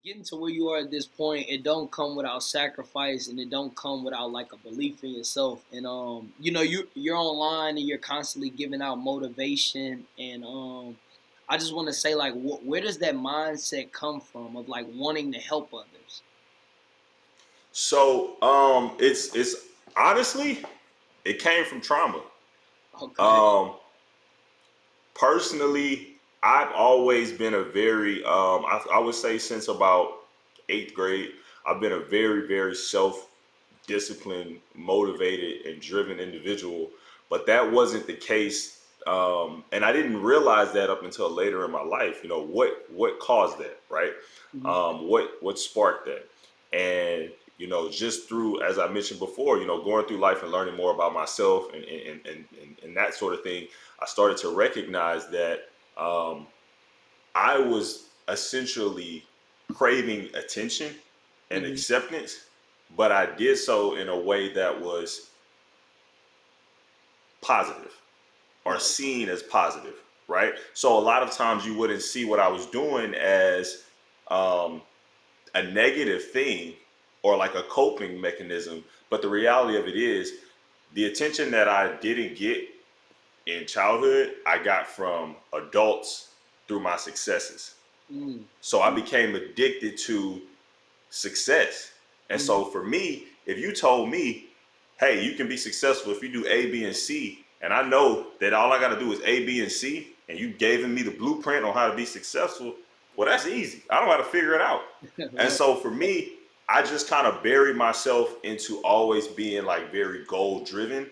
getting to where you are at this point, it don't come without sacrifice, and it don't come without like a belief in yourself. And you're online and you're constantly giving out motivation. And I just want to say, like, where does that mindset come from of like wanting to help others? So it's honestly, it came from trauma. Okay. Um, Personally, I've always been a very I would say since about eighth grade, I've been a very self disciplined, motivated, and driven individual. But that wasn't the case, and I didn't realize that up until later in my life. You know what caused that, right? Mhm. What sparked that, and just through, as I mentioned before, going through life and learning more about myself and that sort of thing, I started to recognize that I was essentially craving attention and Mhm. acceptance, but I did so in a way that was positive or Right. seen as positive, right? So a lot of times you wouldn't see what I was doing as um, a negative thing or like a coping mechanism, but the reality of it is the attention that I didn't get in childhood, I got from adults through my successes. Mm. So I became addicted to success. And Mhm. so for me, if you told me, hey, you can be successful if you do A, B, and C, and I know that all I got to do is A, B, and C, and you gave me the blueprint on how to be successful, well, that's easy. I don't got to figure it out. And Right. so for me, I just kind of buried myself into always being like very goal driven.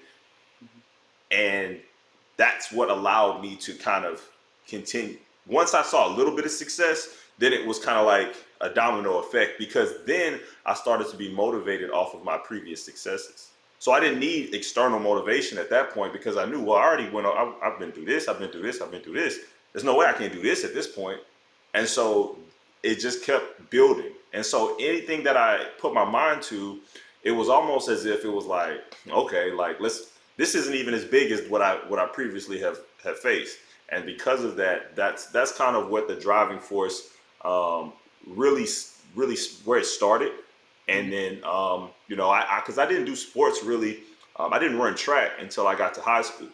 Mhm. And that's what allowed me to kind of continue. Once I saw a little bit of success, then it was kind of like a domino effect because then I started to be motivated off of my previous successes. So I didn't need external motivation at that point because I knew, well, I already went. I've been through this. I've been through this. I've been through this. There's no way I can do this at this point. And so it just kept building. And so anything that I put my mind to, it was almost as if it was like, okay, like let's. This isn't even as big as what I previously have faced, and because of that, that's kind of what the driving force really really where it started. And Mhm. then I because I didn't do sports really. I didn't run track until I got to high school,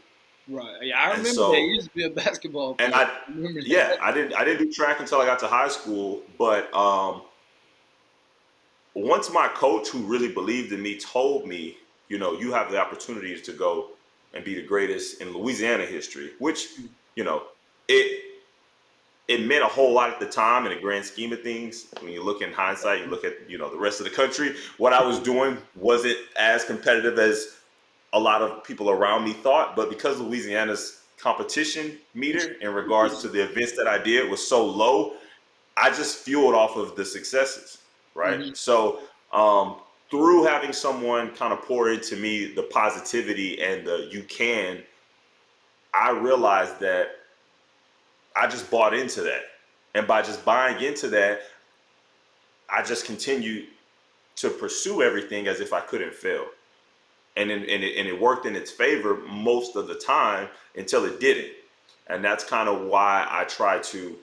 Right. Yeah, I and remember that. You so used to be a basketball and player. I I remember yeah, that. I didn't do track until I got to high school. But once my coach, who really believed in me, told me, you have the opportunities to go and be the greatest in Louisiana history, which you know it it meant a whole lot at the time in the grand scheme of things. When you look in hindsight, you look at the rest of the country. What I was doing wasn't as competitive as a lot of people around me thought, but because Louisiana's competition meter in regards to the events that I did was so low, I just fueled off of the successes, right? Mhm. So through having someone kind of pour into me the positivity and the you can, I realized that I just bought into that. And by just buying into that, I just continued to pursue everything as if I couldn't fail. And it worked in its favor most of the time until it didn't. And that's kind of why I try to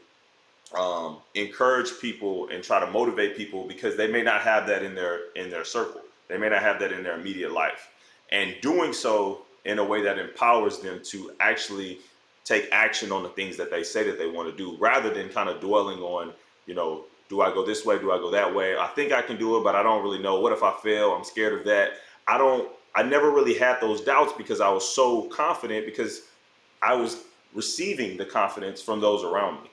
encourage people and try to motivate people because they may not have that in their circle. They may not have that in their immediate life, and doing so in a way that empowers them to actually take action on the things that they say that they want to do, rather than kind of dwelling on, do I go this way? Do I go that way? I think I can do it, but I don't really know. What if I fail? I'm scared of that. I never really had those doubts because I was so confident because I was receiving the confidence from those around me.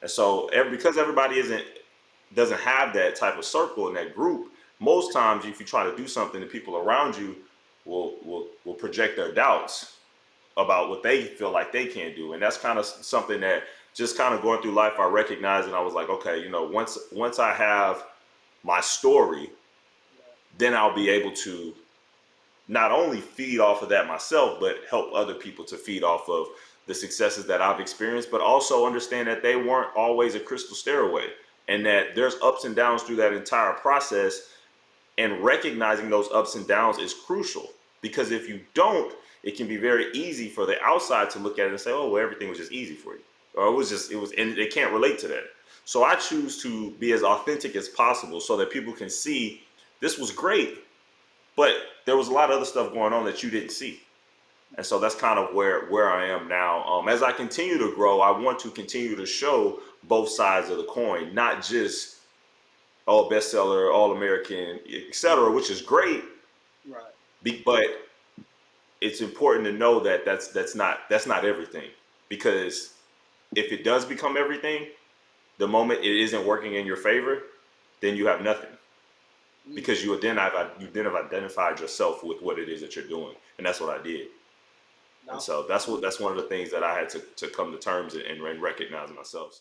And so, because everybody isn't doesn't have that type of circle in that group, most times if you try to do something, the people around you will project their doubts about what they feel like they can't do, and that's kind of something that just kind of going through life I recognized, and I was like, okay, once I have my story, then I'll be able to not only feed off of that myself, but help other people to feed off of the successes that I've experienced, but also understand that they weren't always a crystal stairway and that there's ups and downs through that entire process. And recognizing those ups and downs is crucial because if you don't, it can be very easy for the outside to look at it and say, oh, well, everything was just easy for you. Or it was, and they can't relate to that. So I choose to be as authentic as possible so that people can see this was great, but there was a lot of other stuff going on that you didn't see. And so that's kind of where I am now. As I continue to grow, I want to continue to show both sides of the coin, not just all bestseller, all American, etc., which is great. Right. But it's important to know that that's not everything, because if it does become everything, the moment it isn't working in your favor, then you have nothing, Mm. because you then have identified yourself with what it is that you're doing, and that's what I did. And No. so that's one of the things that I had to come to terms and recognize myself. So